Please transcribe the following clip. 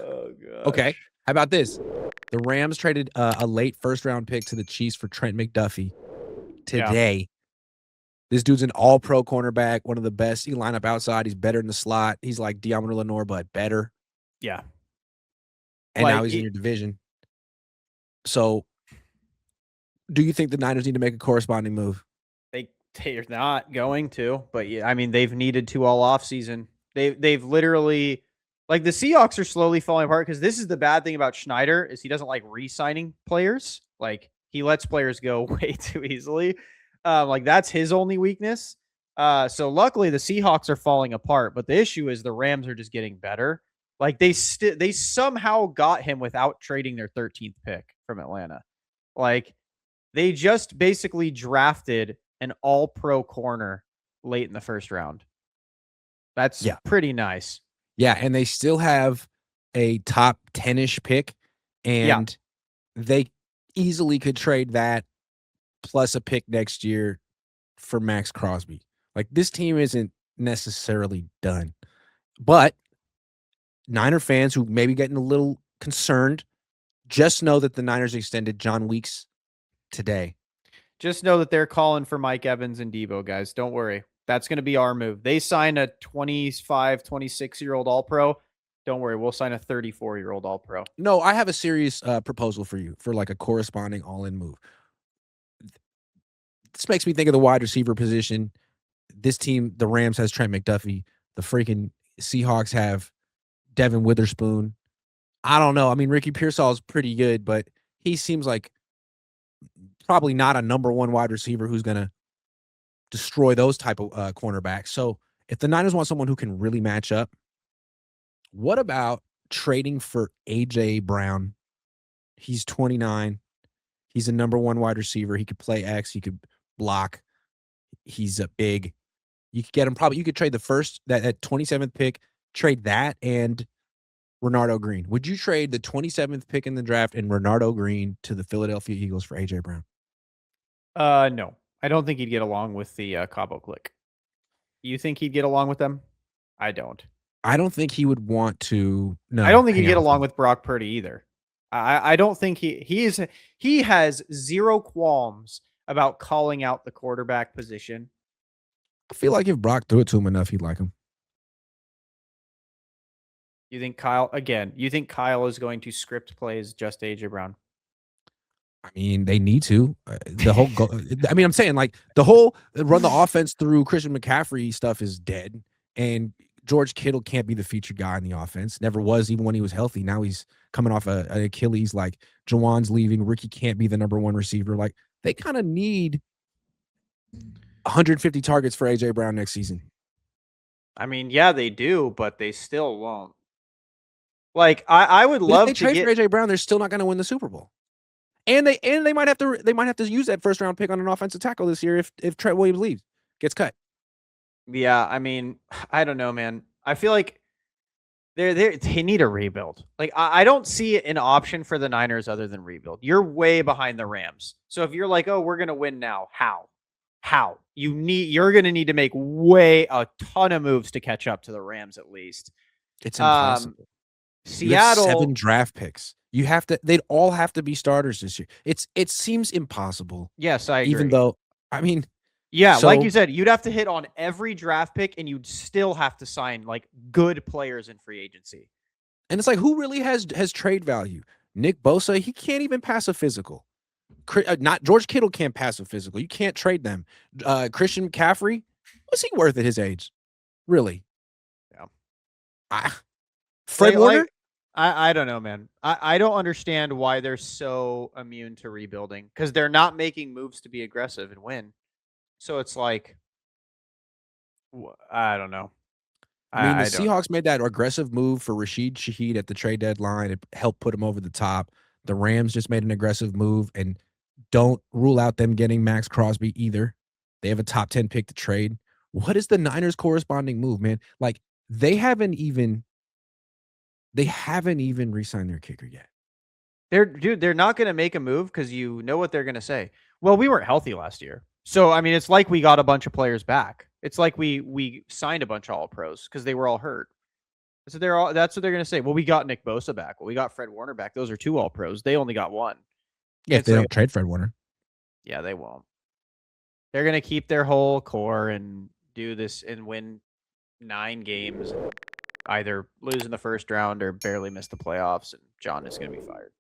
Oh Okay. gosh. How about this? The Rams traded a late first round pick to the Chiefs for Trent McDuffie Yeah. today. This dude's an all pro cornerback, one of the best. He line up outside. He's better in the slot. He's like Diamond Lenore, but better. Yeah. And now Like he's in your division. So do you think the Niners need to make a corresponding move? they're not going to, but yeah, I mean they've needed to all offseason. They've literally like the Seahawks are slowly falling apart because this is the bad thing about Schneider is he doesn't like re-signing players. Like he lets players go way too easily. Like that's his only weakness. So luckily the Seahawks are falling apart, but the issue is the Rams are just getting better. Like they somehow got him without trading their 13th pick from Atlanta. Like they just basically drafted an all-pro corner late in the first round. That's Yeah. pretty nice. Yeah. And they still have a top 10-ish pick. And they easily could trade that plus a pick next year for Max Crosby. Like this team isn't necessarily done. But Niner fans who may be getting a little concerned, just know that the Niners extended John Weeks today. Just know that they're calling for Mike Evans and Debo, guys. Don't worry. That's going to be our move. They sign a 25, 26-year-old All-Pro. Don't worry. We'll sign a 34-year-old All-Pro. No, I have a serious proposal for you for like a corresponding all-in move. This makes me think of the wide receiver position. This team, the Rams, has Trent McDuffie. The freaking Seahawks have Devin Witherspoon. I don't know. I mean, Ricky Pearsall is pretty good, but he seems like probably not a number one wide receiver who's going to destroy those type of cornerbacks. So if the Niners want someone who can really match up, what about trading for A.J. Brown? He's 29. He's a number one wide receiver. He could play X. He could block. He's a big. You could get him probably. You could trade the first that 27th pick. Trade that and Renardo Green. Would you trade the 27th pick in the draft and Renardo Green to the Philadelphia Eagles for A.J. Brown? No. I don't think he'd get along with the Cabo Click. You think he'd get along with them? I don't. I don't think he would want to. No, I don't think he'd hang get out with along them. with Brock Purdy either. I don't think he has zero qualms about calling out the quarterback position. I feel like if Brock threw it to him enough, he'd like him. You think Kyle is going to script plays just AJ Brown? I mean, they need to. The whole I mean, I'm saying like the whole run the offense through Christian McCaffrey stuff is dead. And George Kittle can't be the featured guy in the offense. Never was, even when he was healthy. Now he's coming off an Achilles. Like Jawan's leaving. Ricky can't be the number one receiver. Like they kind of need 150 targets for AJ Brown next season. I mean, yeah, they do, but they still won't. Like I would love if they trade for AJ Brown, they're still not going to win the Super Bowl. And they might have to use that first round pick on an offensive tackle this year if Trent Williams leaves, gets cut. Yeah, I mean, I don't know, man. I feel like they need a rebuild. Like I don't see an option for the Niners other than rebuild. You're way behind the Rams. So if you're like, oh, we're gonna win now, how? You're gonna need to make a ton of moves to catch up to the Rams at least. It's impossible. Seattle 7 draft picks. They'd all have to be starters this year. It seems impossible. Yes, I agree. Even though, I mean, yeah, like you said, you'd have to hit on every draft pick and you'd still have to sign like good players in free agency. And it's like, who really has trade value? Nick Bosa, he can't even pass a physical. Not George Kittle can't pass a physical. You can't trade them. Christian McCaffrey, what's he worth at his age? Really? Yeah. Fred Warner? I don't know, man. I don't understand why they're so immune to rebuilding because they're not making moves to be aggressive and win. So it's like, I don't know. I mean, the Seahawks made that aggressive move for Rashid Shaheed at the trade deadline. It helped put him over the top. The Rams just made an aggressive move, and don't rule out them getting Max Crosby either. They have a top 10 pick to trade. What is the Niners' corresponding move, man? Like, they haven't even re-signed their kicker yet. They're not going to make a move because you know what they're going to say. Well, we weren't healthy last year. So, I mean, it's like we got a bunch of players back. It's like we signed a bunch of all pros because they were all hurt. So they're all. That's what they're gonna say. Well, we got Nick Bosa back. Well, we got Fred Warner back. Those are 2 All Pros. They only got 1. Yeah, if It's they like, don't trade Fred Warner. yeah, they won't. They're gonna keep their whole core and do this and win 9 games, and either lose in the first round or barely miss the playoffs. And John is gonna be fired.